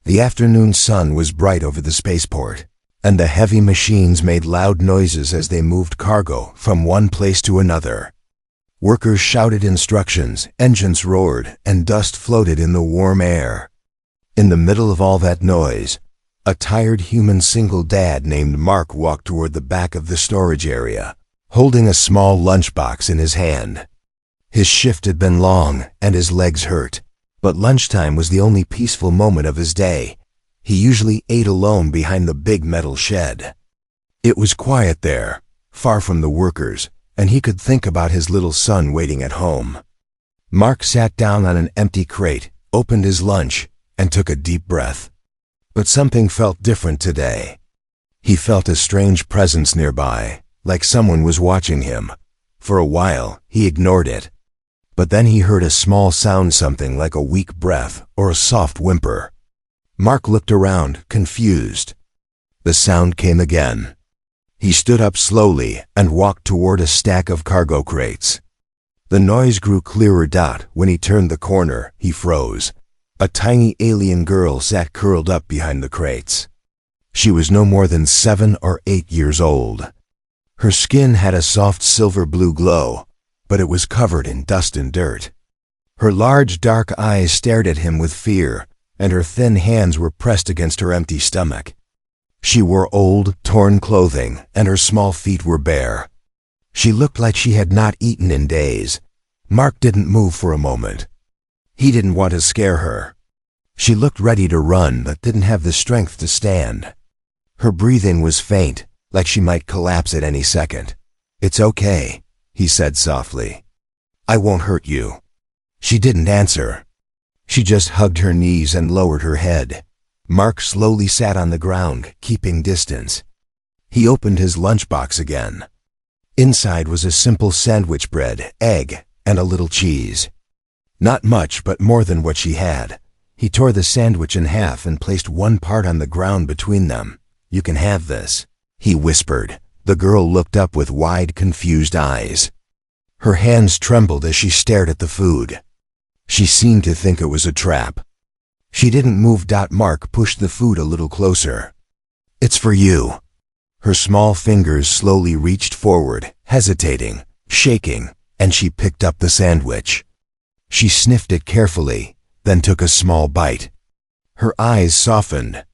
The afternoon sun was bright over the spaceport, and the heavy machines made loud noises as they moved cargo from one place to another. Workers shouted instructions, engines roared, and dust floated in the warm air. In the middle of all that noise, a tired human single dad named Mark walked toward the back of the storage area, holding a small lunchbox in his hand. His shift had been long, and his legs hurt, but lunchtime was the only peaceful moment of his day. He usually ate alone behind the big metal shed. It was quiet there, far from the workers, and he could think about his little son waiting at home. Mark sat down on an empty crate, opened his lunch, and took a deep breath. But something felt different today. He felt a strange presence nearby, like someone was watching him. For a while, he ignored it. But then he heard a small sound, something like a weak breath or a soft whimper. Mark looked around, confused. The sound came again. He stood up slowly and walked toward a stack of cargo crates. The noise grew clearer. When he turned the corner, he froze. A tiny alien girl sat curled up behind the crates. She was no more than 7 or 8 years old. Her skin had a soft silver-blue glow, but it was covered in dust and dirt. Her large dark eyes stared at him with fear, and her thin hands were pressed against her empty stomach. She wore old, torn clothing, and her small feet were bare. She looked like she had not eaten in days. Mark didn't move for a moment. He didn't want to scare her. She looked ready to run, but didn't have the strength to stand. Her breathing was faint, like she might collapse at any second. "It's okay," he said softly. "I won't hurt you." She didn't answer. She just hugged her knees and lowered her head. Mark slowly sat on the ground, keeping distance. He opened his lunchbox again. Inside was a simple sandwich bread, egg, and a little cheese. Not much, but more than what she had. He tore the sandwich in half and placed one part on the ground between them. "You can have this," he whispered. The girl looked up with wide, confused eyes. Her hands trembled as she stared at the food. She seemed to think it was a trap. She didn't move. Mark pushed the food a little closer. "It's for you." Her small fingers slowly reached forward, hesitating, shaking, and she picked up the sandwich. She sniffed it carefully, then took a small bite. Her eyes softened.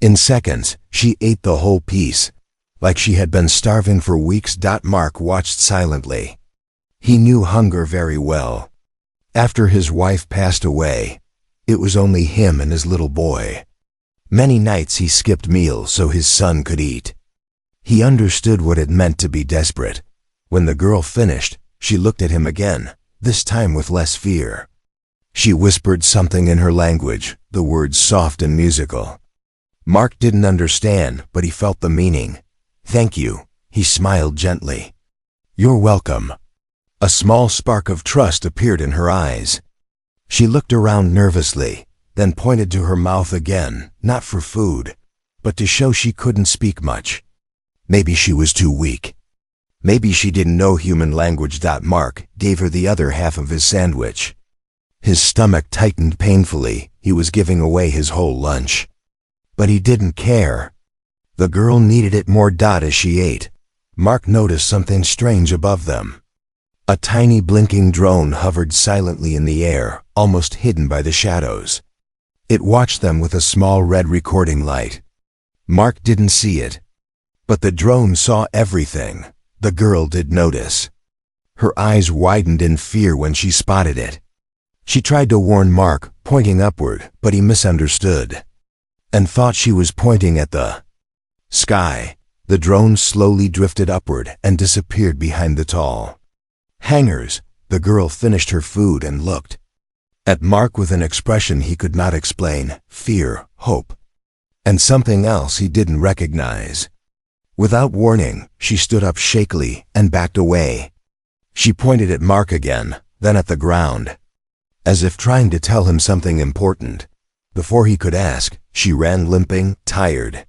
In seconds, she ate the whole piece, like she had been starving for weeks. Mark watched silently. He knew hunger very well. After his wife passed away, it was only him and his little boy. Many nights he skipped meals so his son could eat. He understood what it meant to be desperate. When the girl finished, she looked at him again, this time with less fear. She whispered something in her language, the words soft and musical. Mark didn't understand, but he felt the meaning. "Thank you," he smiled gently. "You're welcome." A small spark of trust appeared in her eyes. She looked around nervously, then pointed to her mouth again, not for food, but to show she couldn't speak much. Maybe she was too weak. Maybe she didn't know human language. Mark gave her the other half of his sandwich. His stomach tightened painfully. He was giving away his whole lunch. But he didn't care. The girl needed it more. As she ate, Mark noticed something strange above them. A tiny blinking drone hovered silently in the air, almost hidden by the shadows. It watched them with a small red recording light. Mark didn't see it, but the drone saw everything. The girl did notice. Her eyes widened in fear when she spotted it. She tried to warn Mark, pointing upward, but he misunderstood and thought she was pointing at the sky. The drone slowly drifted upward and disappeared behind the tall hangars. The girl finished her food and looked at Mark with an expression he could not explain, fear, hope, and something else he didn't recognize. Without warning, she stood up shakily and backed away. She pointed at Mark again, then at the ground, as if trying to tell him something important. Before he could ask, she ran limping, tired,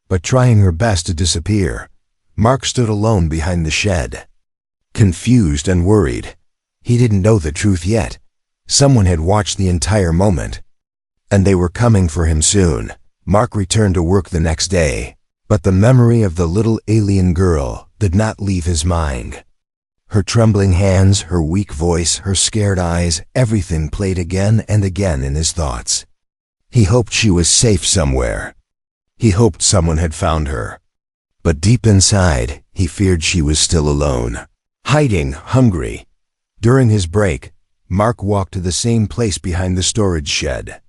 but trying her best to disappear. Mark stood alone behind the shed, confused and worried. He didn't know the truth yet. Someone had watched the entire moment. And they were coming for him soon. Mark returned to work the next day, but the memory of the little alien girl did not leave his mind. Her trembling hands, her weak voice, her scared eyes, everything played again and again in his thoughts. He hoped she was safe somewhere. He hoped someone had found her. But deep inside, he feared she was still alone, hiding, hungry. During his break, Mark walked to the same place behind the storage shed.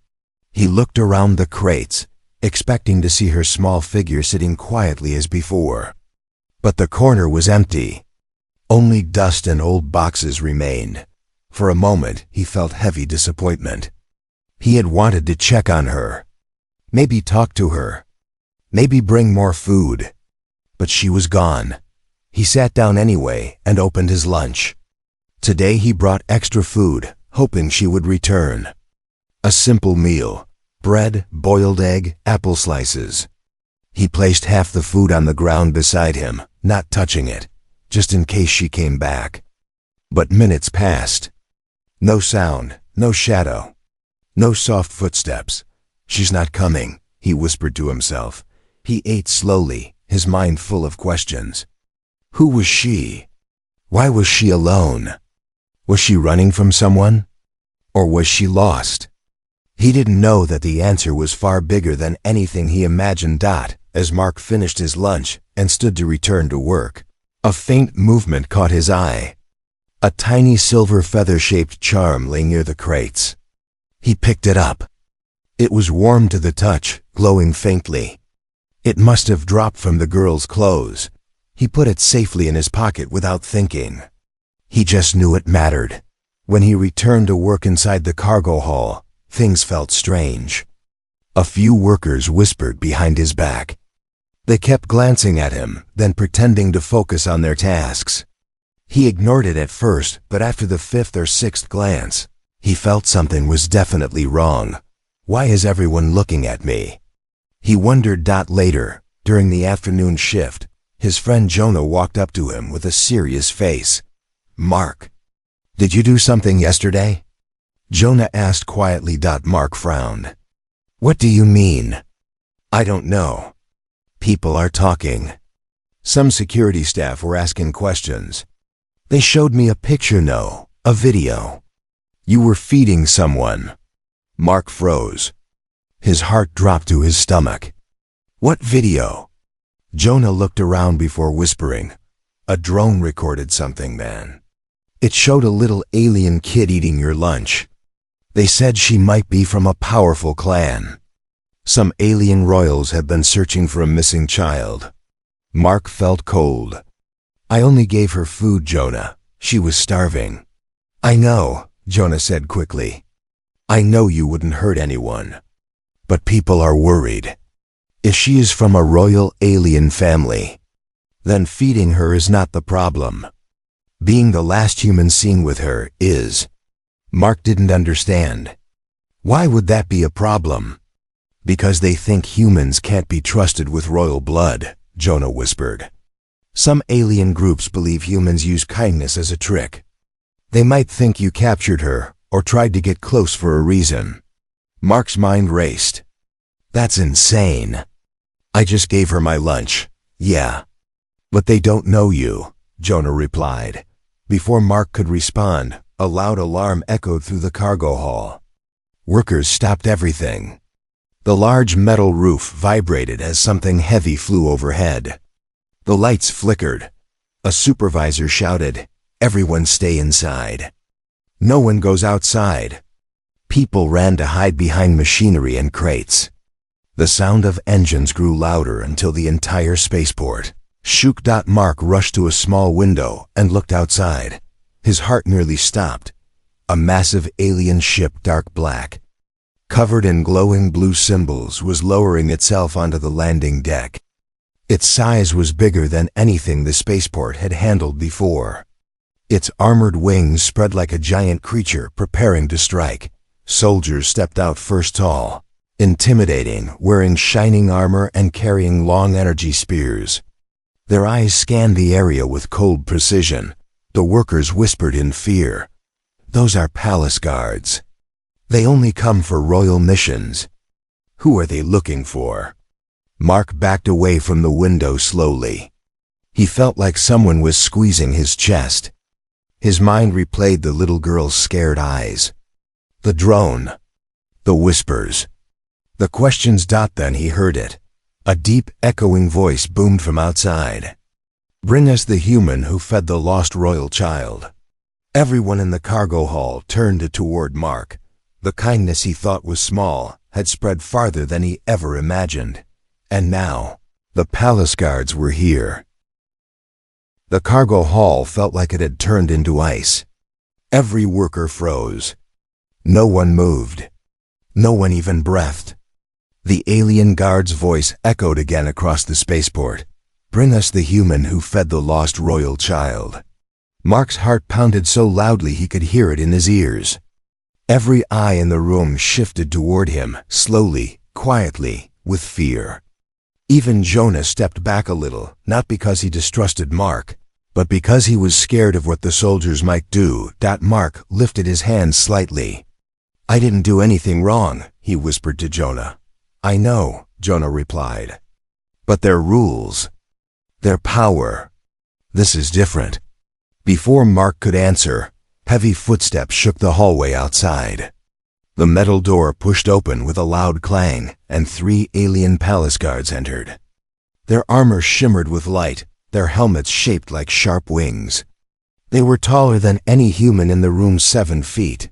He looked around the crates, expecting to see her small figure sitting quietly as before. But the corner was empty. Only dust and old boxes remained. For a moment, he felt heavy disappointment. He had wanted to check on her. Maybe talk to her. Maybe bring more food. But she was gone. He sat down anyway and opened his lunch. Today he brought extra food, hoping she would return. A simple meal: bread, boiled egg, apple slices. He placed half the food on the ground beside him, not touching it, just in case she came back. But minutes passed. No sound, no shadow, no soft footsteps. She's not coming, he whispered to himself. He ate slowly, his mind full of questions. Who was she? Why was she alone? Was she running from someone? Or was she lost? He didn't know that the answer was far bigger than anything he imagined. As Mark finished his lunch and stood to return to work, a faint movement caught his eye. A tiny silver feather-shaped charm lay near the crates. He picked it up. It was warm to the touch, glowing faintly. It must have dropped from the girl's clothes. He put it safely in his pocket without thinking. He just knew it mattered. When he returned to work inside the cargo hall, things felt strange. A few workers whispered behind his back. They kept glancing at him, then pretending to focus on their tasks. He ignored it at first, but after the fifth or sixth glance, he felt something was definitely wrong. Why is everyone looking at me? He wondered. Later, during the afternoon shift, his friend Jonah walked up to him with a serious face. Mark, did you do something yesterday? Jonah asked quietly. Mark frowned. What do you mean? I don't know. People are talking. Some security staff were asking questions. They showed me a picture, no, a video. You were feeding someone. Mark froze. His heart dropped to his stomach. What video? Jonah looked around before whispering. A drone recorded something, man. It showed a little alien kid eating your lunch. They said she might be from a powerful clan. Some alien royals have been searching for a missing child. Mark felt cold. I only gave her food, Jonah. She was starving. I know, Jonah said quickly. I know you wouldn't hurt anyone. But people are worried. If she is from a royal alien family, then feeding her is not the problem. Being the last human seen with her is. Mark didn't understand. Why would that be a problem? Because they think humans can't be trusted with royal blood, Jonah whispered. Some alien groups believe humans use kindness as a trick. They might think you captured her or tried to get close for a reason. Mark's mind raced. That's insane. I just gave her my lunch. Yeah. But they don't know you, Jonah replied. Before Mark could respond, a loud alarm echoed through the cargo hall. Workers stopped everything. The large metal roof vibrated as something heavy flew overhead. The lights flickered. A supervisor shouted, "Everyone stay inside." No one goes outside. People ran to hide behind machinery and crates. The sound of engines grew louder until the entire spaceport shook. Mark rushed to a small window and looked outside. His heart nearly stopped. A massive alien ship, dark black, covered in glowing blue symbols, was lowering itself onto the landing deck. Its size was bigger than anything the spaceport had handled before. Its armored wings spread like a giant creature preparing to strike. Soldiers stepped out first, tall, intimidating, wearing shining armor and carrying long energy spears. Their eyes scanned the area with cold precision. The workers whispered in fear. Those are palace guards. They only come for royal missions. Who are they looking for? Mark backed away from the window slowly. He felt like someone was squeezing his chest. His mind replayed the little girl's scared eyes. The drone. The whispers. The questions. Then he heard it. A deep, echoing voice boomed from outside. Bring us the human who fed the lost royal child. Everyone in the cargo hall turned toward Mark. The kindness he thought was small had spread farther than he ever imagined. And now, the palace guards were here. The cargo hall felt like it had turned into ice. Every worker froze. No one moved. No one even breathed. The alien guard's voice echoed again across the spaceport. Bring us the human who fed the lost royal child. Mark's heart pounded so loudly he could hear it in his ears. Every eye in the room shifted toward him, slowly, quietly, with fear. Even Jonah stepped back a little, not because he distrusted Mark, but because he was scared of what the soldiers might do. Mark lifted his hand slightly. I didn't do anything wrong, he whispered to Jonah. I know, Jonah replied. But their rules, their power, this is different. Before Mark could answer, heavy footsteps shook the hallway outside. The metal door pushed open with a loud clang, and 3 alien palace guards entered. Their armor shimmered with light, their helmets shaped like sharp wings. They were taller than any human in the room, 7 feet.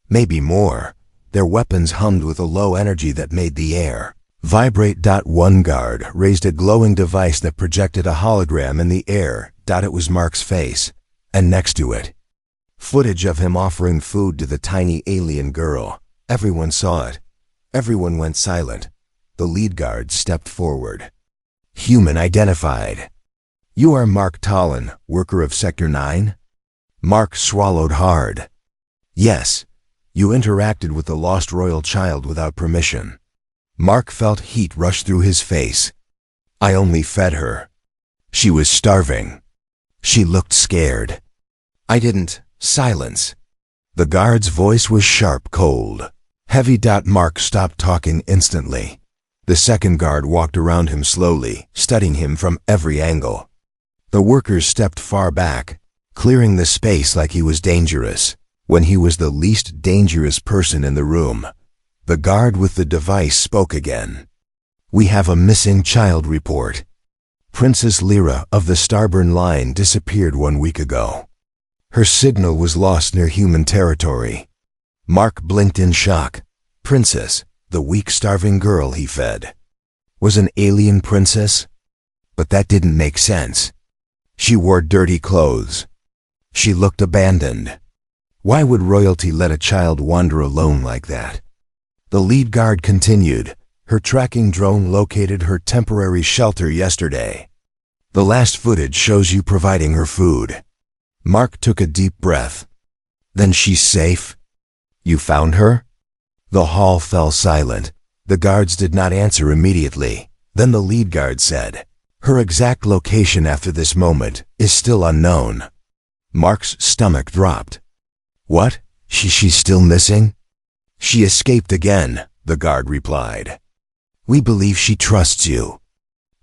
Maybe more. Their weapons hummed with a low energy that made the air vibrate. One guard raised a glowing device that projected a hologram in the air. It was Mark's face, and next to it, footage of him offering food to the tiny alien girl. Everyone saw it. Everyone went silent. The lead guard stepped forward. Human identified. You are Mark Tallon, worker of Sector 9? Mark swallowed hard. Yes. You interacted with the lost royal child without permission. Mark felt heat rush through his face. I only fed her. She was starving. She looked scared. I didn't. Silence. The guard's voice was sharp, cold, heavy. Mark stopped talking instantly. The second guard walked around him slowly, studying him from every angle. The workers stepped far back, clearing the space like he was dangerous, when he was the least dangerous person in the room. The guard with the device spoke again. We have a missing child report. Princess Lyra of the Starburn line disappeared 1 week ago. Her signal was lost near human territory. Mark blinked in shock. Princess, the weak, starving girl he fed, was an alien princess? But that didn't make sense. She wore dirty clothes. She looked abandoned. Why would royalty let a child wander alone like that? The lead guard continued. Her tracking drone located her temporary shelter yesterday. The last footage shows you providing her food. Mark took a deep breath. Then she's safe? You found her? The hall fell silent. The guards did not answer immediately. Then the lead guard said, her exact location after this moment is still unknown. Mark's stomach dropped. What? She's still missing? She escaped again, the guard replied. We believe she trusts you.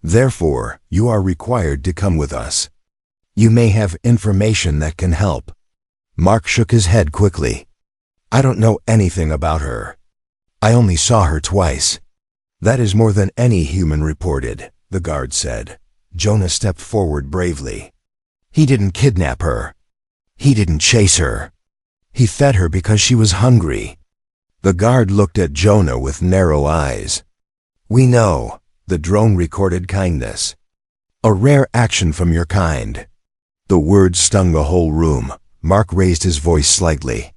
Therefore, you are required to come with us. You may have information that can help. Mark shook his head quickly. I don't know anything about her. I only saw her twice. That is more than any human reported, the guard said. Jonah stepped forward bravely. He didn't kidnap her. He didn't chase her. He fed her because she was hungry. The guard looked at Jonah with narrow eyes. We know, the drone recorded kindness. A rare action from your kind. The words stung the whole room. Mark raised his voice slightly.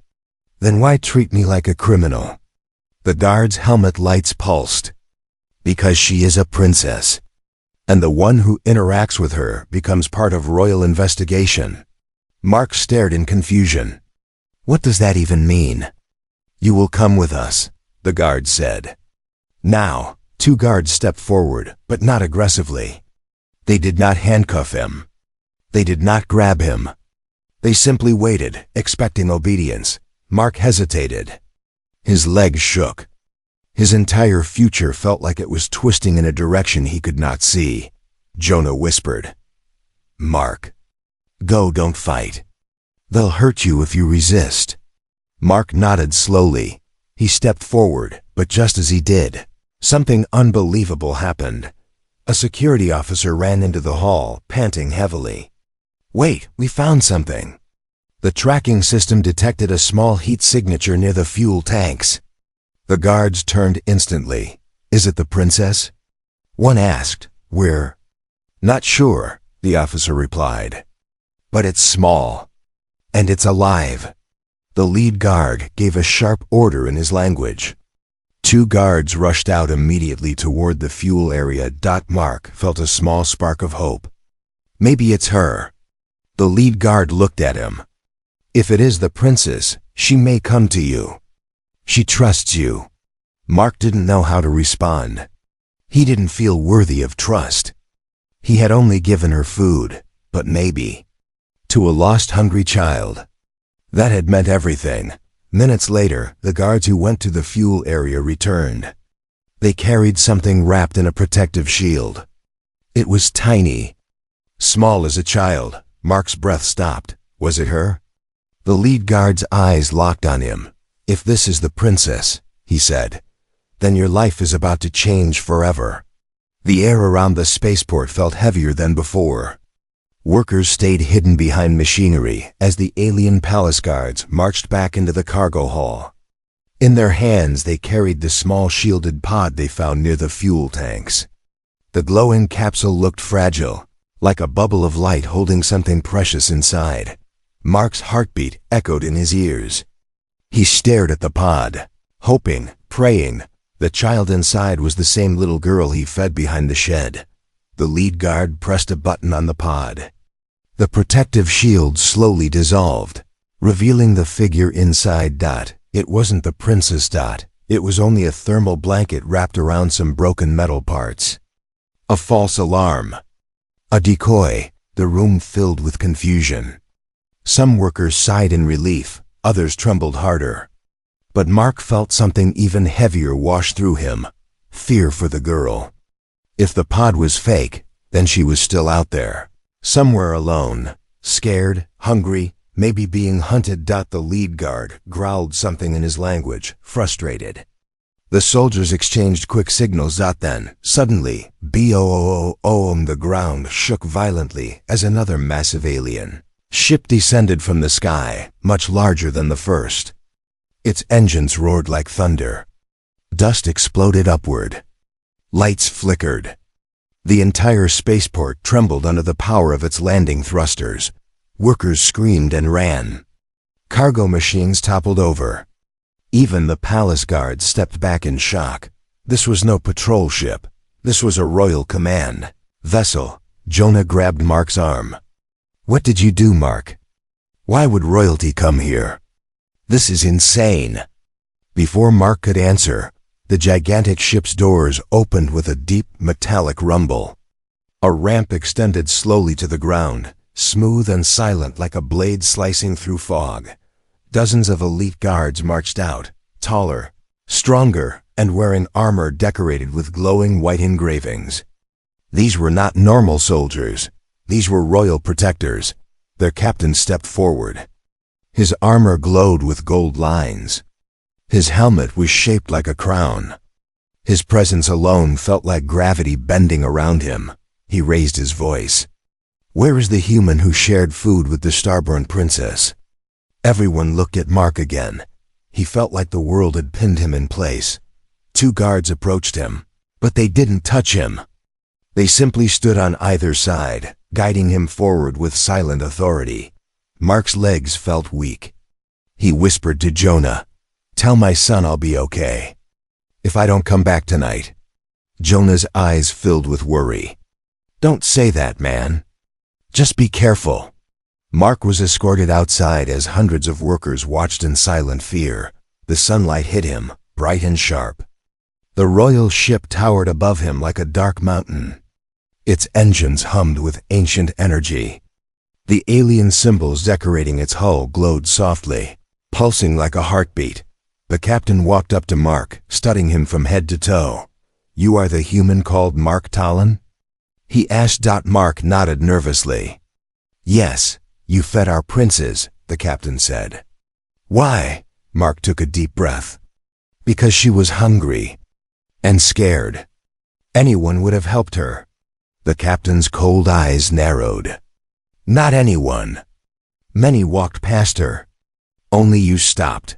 Then why treat me like a criminal? The guard's helmet lights pulsed. Because she is a princess. And the one who interacts with her becomes part of royal investigation. Mark stared in confusion. What does that even mean? You will come with us, the guard said. Now, 2 guards stepped forward, but not aggressively. They did not handcuff him. They did not grab him. They simply waited, expecting obedience. Mark hesitated. His legs shook. His entire future felt like it was twisting in a direction he could not see. Jonah whispered, "Mark, go, don't fight. They'll hurt you if you resist." Mark nodded slowly. He stepped forward, but just as he did, something unbelievable happened. A security officer ran into the hall, panting heavily. "Wait, we found something." The tracking system detected a small heat signature near the fuel tanks. The guards turned instantly. "Is it the princess?" One asked. "We're not sure," the officer replied. "But it's small. And it's alive." The lead guard gave a sharp order in his language. 2 guards rushed out immediately toward the fuel area. Mark felt a small spark of hope. "Maybe it's her." The lead guard looked at him. "If it is the princess, she may come to you. She trusts you." Mark didn't know how to respond. He didn't feel worthy of trust. He had only given her food, but maybe to a lost, hungry child. That had meant everything. Minutes later, the guards who went to the fuel area returned. They carried something wrapped in a protective shield. It was tiny, small as a child. Mark's breath stopped. Was it her? The lead guard's eyes locked on him. "If this is the princess," he said, "then your life is about to change forever." The air around the spaceport felt heavier than before. Workers stayed hidden behind machinery as the alien palace guards marched back into the cargo hall. In their hands, they carried the small shielded pod they found near the fuel tanks. The glowing capsule looked fragile, like a bubble of light holding something precious inside. Mark's heartbeat echoed in his ears. He stared at the pod, hoping, praying. The child inside was the same little girl he fed behind the shed. The lead guard pressed a button on the pod. The protective shield slowly dissolved, revealing the figure inside. It wasn't the princess. It was only a thermal blanket wrapped around some broken metal parts. A false alarm. A decoy. The room filled with confusion. Some workers sighed in relief, others trembled harder. But Mark felt something even heavier wash through him. Fear for the girl. If the pod was fake, then she was still out there, somewhere alone, scared, hungry, maybe being hunted. The lead guard growled something in his language, frustrated. The soldiers exchanged quick signals. Then, suddenly, boom, the ground shook violently as another massive alien ship descended from the sky, much larger than the first. Its engines roared like thunder. Dust exploded upward. Lights flickered. The entire spaceport trembled under the power of its landing thrusters. Workers screamed and ran. Cargo machines toppled over. Even the palace guards stepped back in shock. This was no patrol ship. This was a royal command vessel. Jonah grabbed Mark's arm. "What did you do, Mark? Why would royalty come here? This is insane." Before Mark could answer, the gigantic ship's doors opened with a deep, metallic rumble. A ramp extended slowly to the ground, smooth and silent like a blade slicing through fog. Dozens of elite guards marched out, taller, stronger, and wearing armor decorated with glowing white engravings. These were not normal soldiers. These were royal protectors. Their captain stepped forward. His armor glowed with gold lines. His helmet was shaped like a crown. His presence alone felt like gravity bending around him. He raised his voice. "Where is the human who shared food with the starborn princess?" Everyone looked at Mark again. He felt like the world had pinned him in place. 2 guards approached him, but they didn't touch him. They simply stood on either side, guiding him forward with silent authority. Mark's legs felt weak. He whispered to Jonah, "Tell my son I'll be okay. If I don't come back tonight." Jonah's eyes filled with worry. "Don't say that, man. Just be careful." Mark was escorted outside as hundreds of workers watched in silent fear. The sunlight hit him, bright and sharp. The royal ship towered above him like a dark mountain. Its engines hummed with ancient energy. The alien symbols decorating its hull glowed softly, pulsing like a heartbeat. The captain walked up to Mark, studying him from head to toe. "You are the human called Mark Talon?" he asked. Mark nodded nervously. "Yes, you fed our princes," the captain said. "Why?" Mark took a deep breath. "Because she was hungry and scared. Anyone would have helped her." The captain's cold eyes narrowed. "Not anyone. Many walked past her. Only you stopped."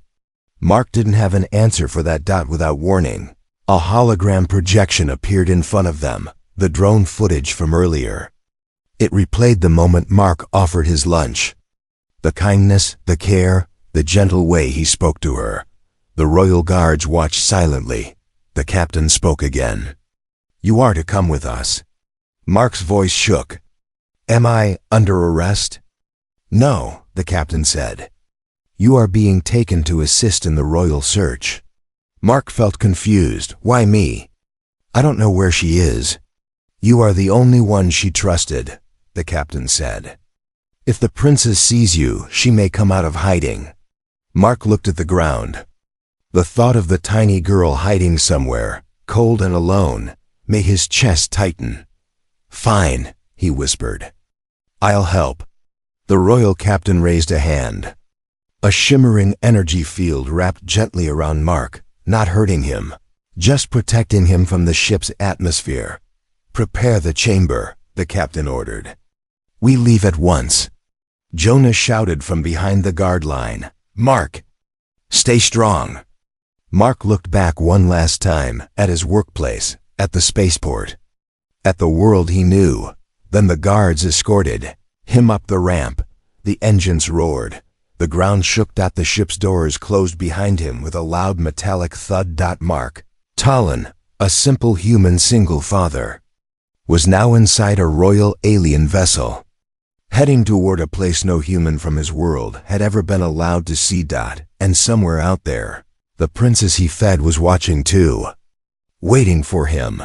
Mark didn't have an answer for that. Without warning, a hologram projection appeared in front of them, the drone footage from earlier. It replayed the moment Mark offered his lunch. The kindness, the care, the gentle way he spoke to her. The royal guards watched silently. The captain spoke again. "You are to come with us." Mark's voice shook. "Am I under arrest?" "No," the captain said. "You are being taken to assist in the royal search." Mark felt confused. "Why me? I don't know where she is." "You are the only one she trusted," the captain said. "If the princess sees you, she may come out of hiding." Mark looked at the ground. The thought of the tiny girl hiding somewhere, cold and alone, made his chest tighten. "Fine," he whispered. "I'll help." The royal captain raised a hand. A shimmering energy field wrapped gently around Mark, not hurting him, just protecting him from the ship's atmosphere. "Prepare the chamber," the captain ordered. "We leave at once." Jonah shouted from behind the guard line. "Mark, stay strong." Mark looked back one last time, at his workplace, at the spaceport, at the world he knew. Then the guards escorted him up the ramp. The engines roared. The ground shook. The ship's doors closed behind him with a loud metallic thud. Mark Talon, a simple human single father, was now inside a royal alien vessel, heading toward a place no human from his world had ever been allowed to see. And somewhere out there, the princess he fed was watching too, waiting for him.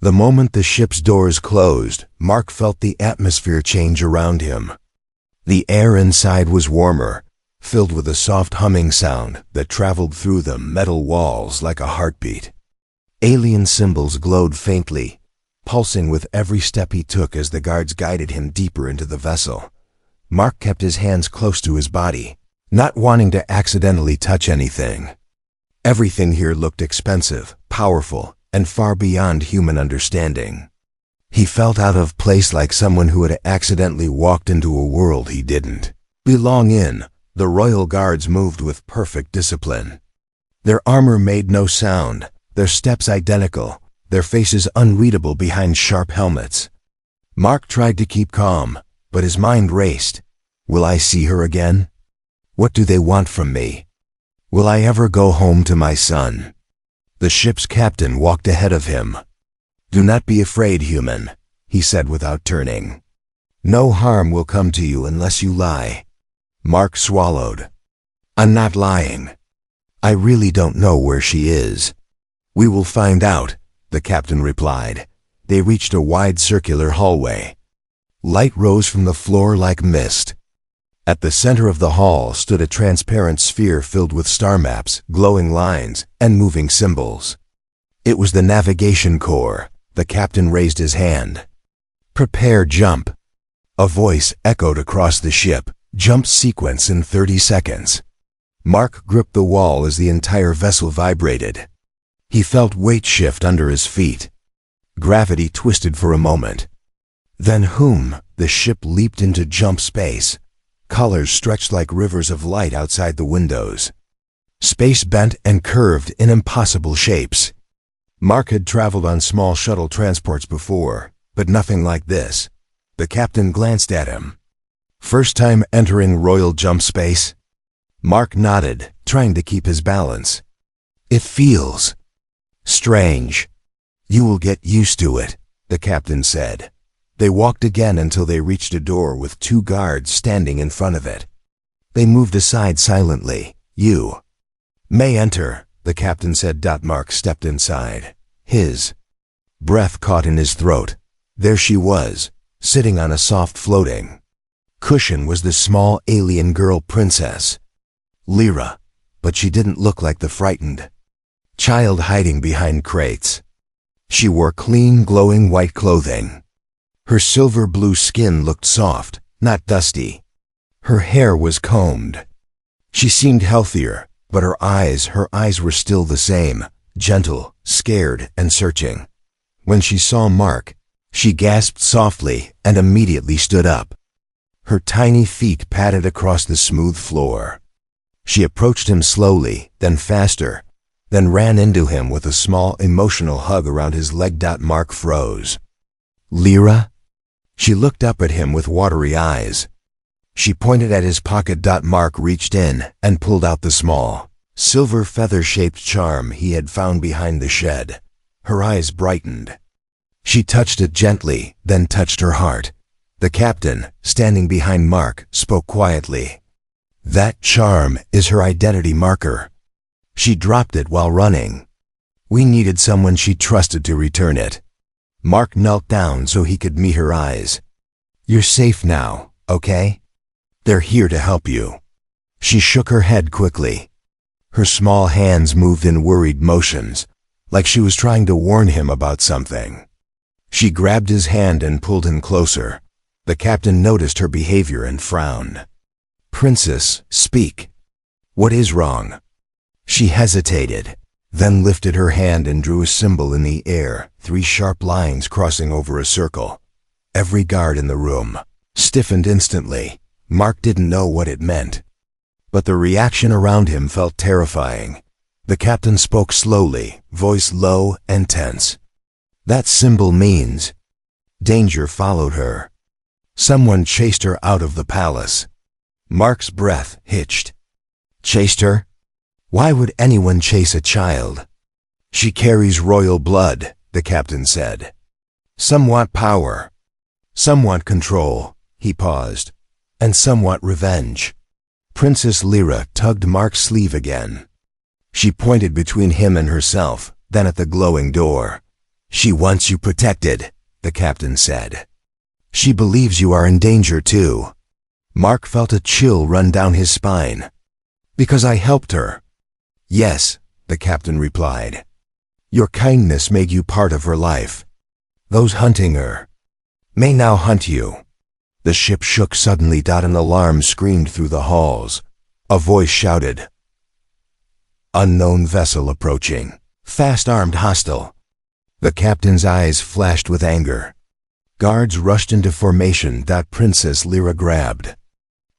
The moment the ship's doors closed, Mark felt the atmosphere change around him. The air inside was warmer, filled with a soft humming sound that traveled through the metal walls like a heartbeat. Alien symbols glowed faintly, pulsing with every step he took as the guards guided him deeper into the vessel. Mark kept his hands close to his body, not wanting to accidentally touch anything. Everything here looked expensive, powerful, and far beyond human understanding. He felt out of place, like someone who had accidentally walked into a world he didn't belong in. The royal guards moved with perfect discipline. Their armor made no sound, their steps identical, their faces unreadable behind sharp helmets. Mark tried to keep calm, but his mind raced. Will I see her again? What do they want from me? Will I ever go home to my son? The ship's captain walked ahead of him. "Do not be afraid, human," he said without turning. "No harm will come to you unless you lie." Mark swallowed. "I'm not lying. I really don't know where she is." "We will find out," the captain replied. They reached a wide circular hallway. Light rose from the floor like mist. At the center of the hall stood a transparent sphere filled with star maps, glowing lines, and moving symbols. It was the navigation core. The captain raised his hand. "Prepare jump." A voice echoed across the ship. "Jump sequence in 30 seconds." Mark gripped the wall as the entire vessel vibrated. He felt weight shift under his feet. Gravity twisted for a moment. Then the ship leaped into jump space. Colors stretched like rivers of light outside the windows. Space bent and curved in impossible shapes. Mark had traveled on small shuttle transports before, but nothing like this. The captain glanced at him. "First time entering royal jump space?" Mark nodded, trying to keep his balance. "It feels strange." "You will get used to it," the captain said. They walked again until they reached a door with 2 guards standing in front of it. They moved aside silently. "You may enter," the captain said. Mark stepped inside. His breath caught in his throat. There she was, sitting on a soft floating cushion was the small alien girl princess. Lyra, but she didn't look like the frightened child hiding behind crates. She wore clean, glowing white clothing. Her silver-blue skin looked soft, not dusty. Her hair was combed. She seemed healthier, but her eyes were still the same, gentle, scared, and searching. When she saw Mark, she gasped softly and immediately stood up. Her tiny feet padded across the smooth floor. She approached him slowly, then faster, then ran into him with a small, emotional hug around his leg. Mark froze. "Lyra?" She looked up at him with watery eyes. She pointed at his pocket. Mark reached in and pulled out the small, silver feather-shaped charm he had found behind the shed. Her eyes brightened. She touched it gently, then touched her heart. The captain, standing behind Mark, spoke quietly. "That charm is her identity marker. She dropped it while running. We needed someone she trusted to return it." Mark knelt down so he could meet her eyes. "You're safe now, okay? They're here to help you." She shook her head quickly. Her small hands moved in worried motions, like she was trying to warn him about something. She grabbed his hand and pulled him closer. The captain noticed her behavior and frowned. "Princess, speak. What is wrong?" She hesitated, then lifted her hand and drew a symbol in the air, 3 sharp lines crossing over a circle. Every guard in the room stiffened instantly. Mark didn't know what it meant, but the reaction around him felt terrifying. The captain spoke slowly, voice low and tense. "That symbol means danger followed her. Someone chased her out of the palace." Mark's breath hitched. "Chased her? Why would anyone chase a child?" "She carries royal blood," the captain said. "Some want power. Some want control." He paused. "And some want revenge." Princess Lyra tugged Mark's sleeve again. She pointed between him and herself, then at the glowing door. "She wants you protected," the captain said. "She believes you are in danger too." Mark felt a chill run down his spine. "Because I helped her." "Yes," the captain replied. "Your kindness made you part of her life. Those hunting her may now hunt you." The ship shook suddenly. An alarm screamed through the halls. A voice shouted, "Unknown vessel approaching. Fast-armed hostile." The captain's eyes flashed with anger. Guards rushed into formation. Princess Lyra grabbed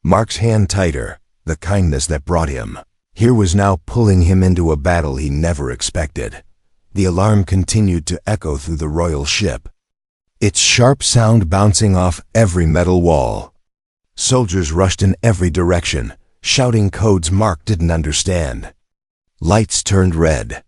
Mark's hand tighter. The kindness that brought him here was now pulling him into a battle he never expected. The alarm continued to echo through the royal ship, its sharp sound bouncing off every metal wall. Soldiers rushed in every direction, shouting codes Mark didn't understand. Lights turned red.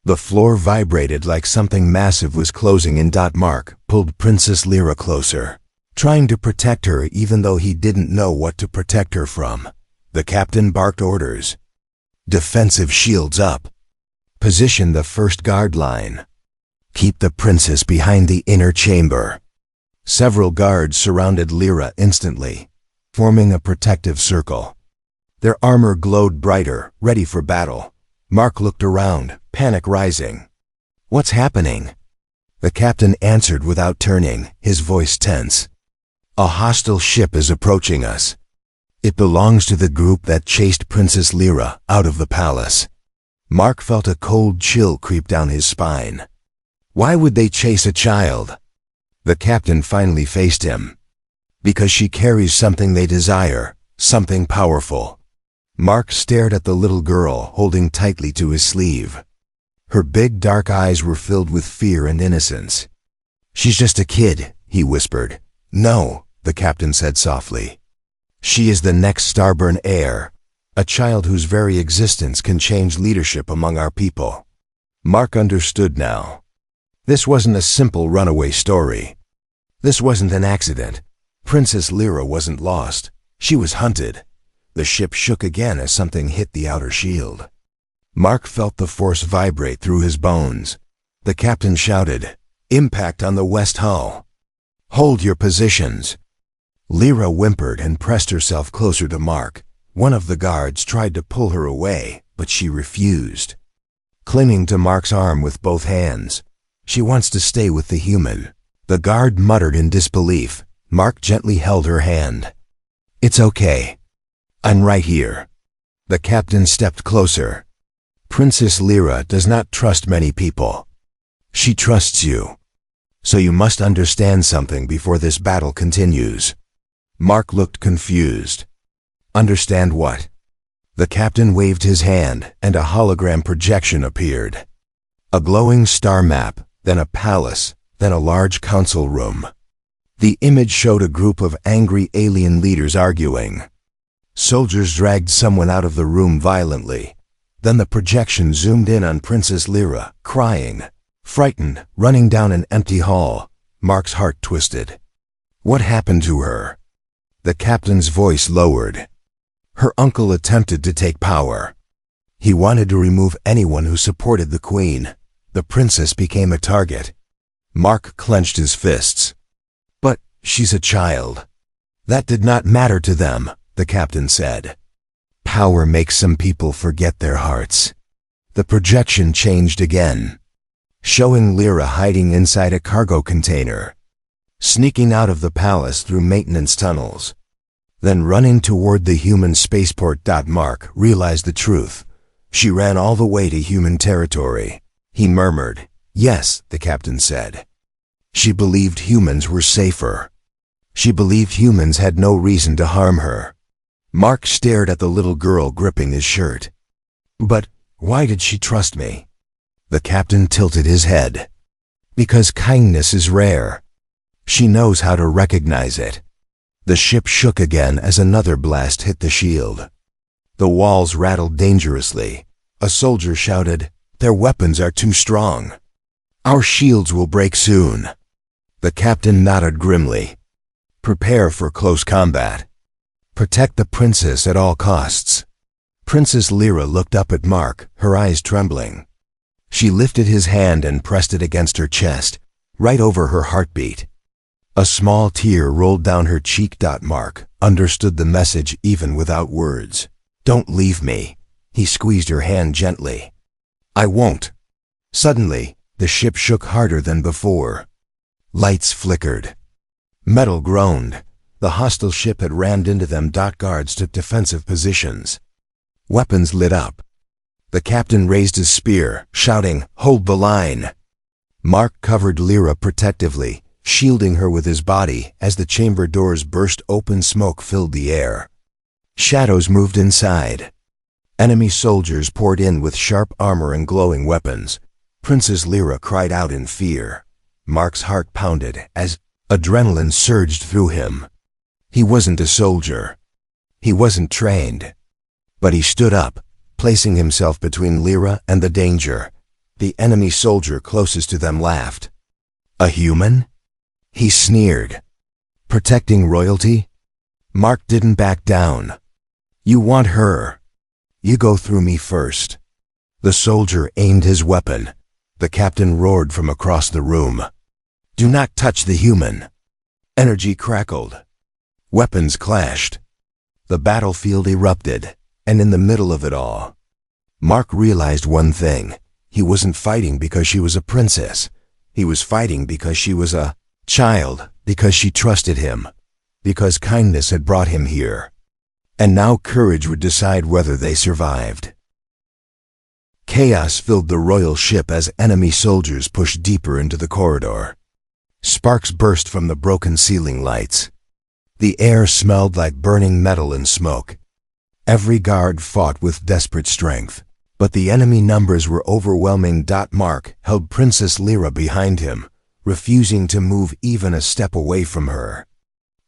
The floor vibrated like something massive was closing in. Mark pulled Princess Lyra closer, trying to protect her even though he didn't know what to protect her from. The captain barked orders. "Defensive shields up. Position the first guard line. Keep the princess behind the inner chamber." Several guards surrounded Lyra instantly, forming a protective circle. Their armor glowed brighter, ready for battle. Mark looked around, panic rising. "What's happening?" The captain answered without turning, his voice tense. "A hostile ship is approaching us. It belongs to the group that chased Princess Lyra out of the palace." Mark felt a cold chill creep down his spine. Why would they chase a child? The captain finally faced him. "Because she carries something they desire, something powerful." Mark stared at the little girl holding tightly to his sleeve. Her big dark eyes were filled with fear and innocence. "She's just a kid," he whispered. "No," the captain said softly. "She is the next starborn heir, a child whose very existence can change leadership among our people." Mark understood now. This wasn't a simple runaway story. This wasn't an accident. Princess Lyra wasn't lost. She was hunted. The ship shook again as something hit the outer shield. Mark felt the force vibrate through his bones. The captain shouted, "Impact on the west hull. Hold your positions." Lyra whimpered and pressed herself closer to Mark. One of the guards tried to pull her away, but she refused. Clinging to Mark's arm with both hands, she wants to stay with the human. The guard muttered in disbelief. Mark gently held her hand. It's okay. I'm right here. The captain stepped closer. Princess Lyra does not trust many people. She trusts you. So you must understand something before this battle continues. Mark looked confused. Understand what? The captain waved his hand, and a hologram projection appeared. A glowing star map, then a palace, then a large council room. The image showed a group of angry alien leaders arguing. Soldiers dragged someone out of the room violently. Then the projection zoomed in on Princess Lyra, crying. Frightened, running down an empty hall. Mark's heart twisted. What happened to her? The captain's voice lowered. Her uncle attempted to take power. He wanted to remove anyone who supported the queen. The princess became a target. Mark clenched his fists. But she's a child. That did not matter to them, the captain said. Power makes some people forget their hearts. The projection changed again, showing Lyra hiding inside a cargo container, sneaking out of the palace through maintenance tunnels, then running toward the human spaceport. Mark realized the truth. She ran all the way to human territory. He murmured. Yes, the captain said. She believed humans were safer. She believed humans had no reason to harm her. Mark stared at the little girl gripping his shirt. But why did she trust me? The captain tilted his head. Because kindness is rare. She knows how to recognize it. The ship shook again as another blast hit the shield. The walls rattled dangerously. A soldier shouted, "Their weapons are too strong. Our shields will break soon." The captain nodded grimly. Prepare for close combat. Protect the princess at all costs. Princess Lyra looked up at Mark, her eyes trembling. She lifted his hand and pressed it against her chest, right over her heartbeat. A small tear rolled down her cheek. Mark understood the message even without words. Don't leave me. He squeezed her hand gently. I won't. Suddenly, the ship shook harder than before. Lights flickered. Metal groaned. The hostile ship had rammed into them. Guards took defensive positions. Weapons lit up. The captain raised his spear, shouting, "Hold the line!" Mark covered Lyra protectively, shielding her with his body. As the chamber doors burst open, smoke filled the air. Shadows moved inside. Enemy soldiers poured in with sharp armor and glowing weapons. Princess Lyra cried out in fear. Mark's heart pounded as adrenaline surged through him. He wasn't a soldier. He wasn't trained. But he stood up, placing himself between Lyra and the danger. The enemy soldier closest to them laughed. A human? He sneered. Protecting royalty? Mark didn't back down. You want her? You go through me first. The soldier aimed his weapon. The captain roared from across the room. Do not touch the human. Energy crackled. Weapons clashed. The battlefield erupted, and in the middle of it all, Mark realized one thing. He wasn't fighting because she was a princess. He was fighting because she was a child, because she trusted him, because kindness had brought him here. And now courage would decide whether they survived. Chaos filled the royal ship as enemy soldiers pushed deeper into the corridor. Sparks burst from the broken ceiling lights. The air smelled like burning metal and smoke. Every guard fought with desperate strength, but the enemy numbers were overwhelming. Mark held Princess Lyra behind him, refusing to move even a step away from her.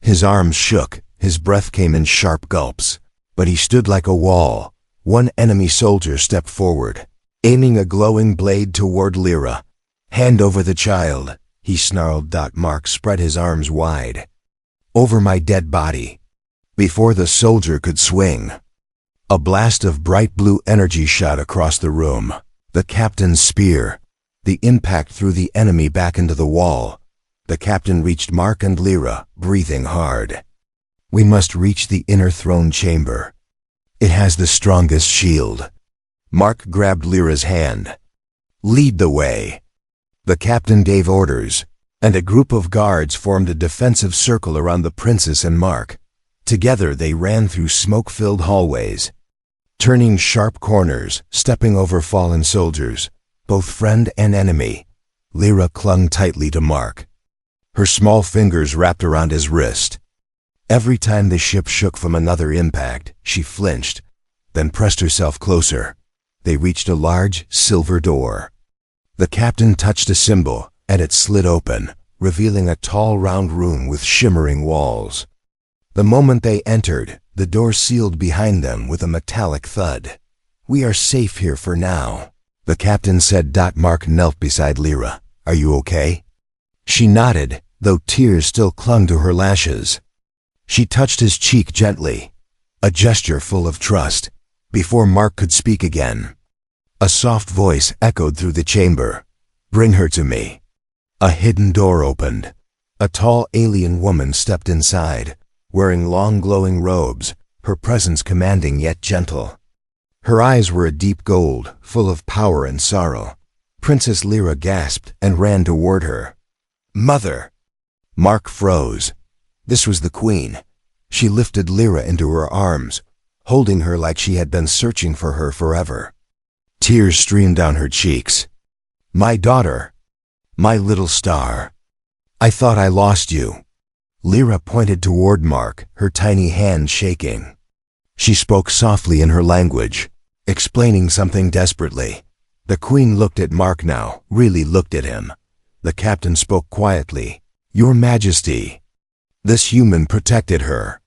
His arms shook, his breath came in sharp gulps, but he stood like a wall. One enemy soldier stepped forward, aiming a glowing blade toward Lyra. Hand over the child, he snarled. Mark spread his arms wide. Over my dead body. Before the soldier could swing, a blast of bright blue energy shot across the room. The captain's spear. The impact threw the enemy back into the wall. The captain reached Mark and Lyra, breathing hard. We must reach the inner throne chamber. It has the strongest shield. Mark grabbed Lyra's hand. "Lead the way." The captain gave orders, and a group of guards formed a defensive circle around the princess and Mark. Together they ran through smoke-filled hallways, turning sharp corners, stepping over fallen soldiers, both friend and enemy. Lyra clung tightly to Mark, her small fingers wrapped around his wrist. Every time the ship shook from another impact, she flinched, then pressed herself closer. They reached a large, silver door. The captain touched a symbol, and it slid open, revealing a tall, round room with shimmering walls. The moment they entered, the door sealed behind them with a metallic thud. "We are safe here for now," the captain said. Mark knelt beside Lyra. "Are you okay?" She nodded, though tears still clung to her lashes. She touched his cheek gently, a gesture full of trust. Before Mark could speak again, a soft voice echoed through the chamber. "Bring her to me." A hidden door opened. A tall alien woman stepped inside, wearing long glowing robes, her presence commanding yet gentle. Her eyes were a deep gold, full of power and sorrow. Princess Lyra gasped and ran toward her. "Mother!" Mark froze. This was the queen. She lifted Lyra into her arms, holding her like she had been searching for her forever. Tears streamed down her cheeks. "My daughter! My little star! I thought I lost you." Lyra pointed toward Mark, her tiny hand shaking. She spoke softly in her language, explaining something desperately. The queen looked at Mark now, really looked at him. The captain spoke quietly. "Your Majesty, this human protected her.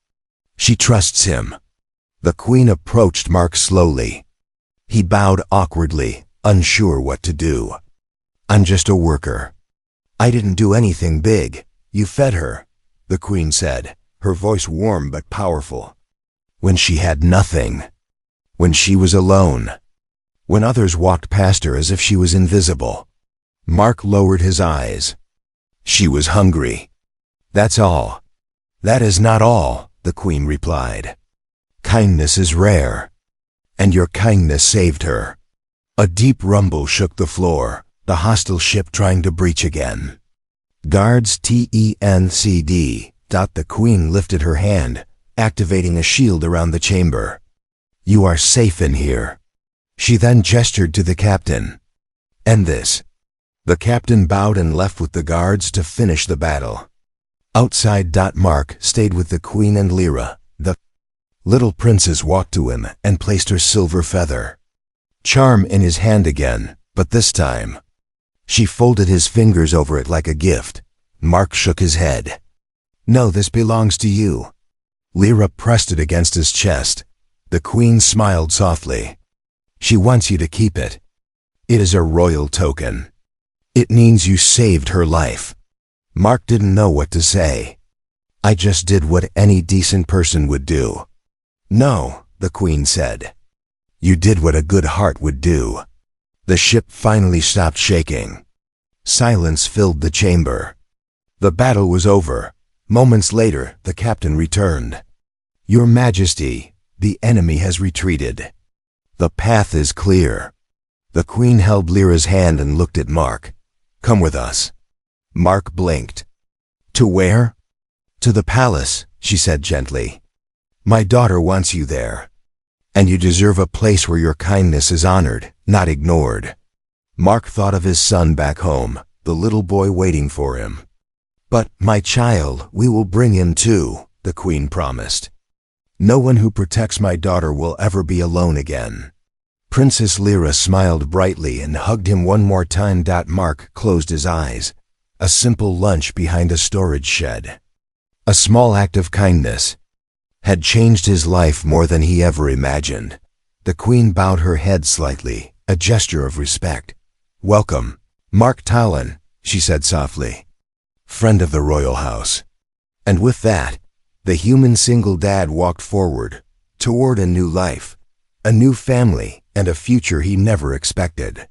She trusts him." The queen approached Mark slowly. He bowed awkwardly, unsure what to do. "I'm just a worker. I didn't do anything big. You fed her," the queen said, her voice warm but powerful. "When she had nothing. When she was alone. When others walked past her as if she was invisible." Mark lowered his eyes. "She was hungry. That's all." "That is not all," the queen replied. "Kindness is rare. And your kindness saved her." A deep rumble shook the floor, the hostile ship trying to breach again. "Guards TENCD." The queen lifted her hand, activating a shield around the chamber. "You are safe in here." She then gestured to the captain. "End this." The captain bowed and left with the guards to finish the battle. Outside, Mark stayed with the queen and Lyra. The little princess walked to him and placed her silver feather charm in his hand again, but this time she folded his fingers over it like a gift. Mark shook his head. "No, this belongs to you." Lyra pressed it against his chest. The queen smiled softly. "She wants you to keep it. It is a royal token. It means you saved her life." Mark didn't know what to say. "I just did what any decent person would do." "No," the queen said. "You did what a good heart would do." The ship finally stopped shaking. Silence filled the chamber. The battle was over. Moments later, the captain returned. "Your Majesty, the enemy has retreated. The path is clear." The queen held Lyra's hand and looked at Mark. "Come with us." Mark blinked. "To where?" "To the palace," she said gently. "My daughter wants you there. And you deserve a place where your kindness is honored, not ignored." Mark thought of his son back home, the little boy waiting for him. "But, my child, we will bring him too," the queen promised. "No one who protects my daughter will ever be alone again." Princess Lyra smiled brightly and hugged him one more time. Mark closed his eyes. A simple lunch behind a storage shed. A small act of kindness had changed his life more than he ever imagined. The queen bowed her head slightly, a gesture of respect. "Welcome, Mark Talon," she said softly. "Friend of the royal house." And with that, the human single dad walked forward, toward a new life, a new family, and a future he never expected.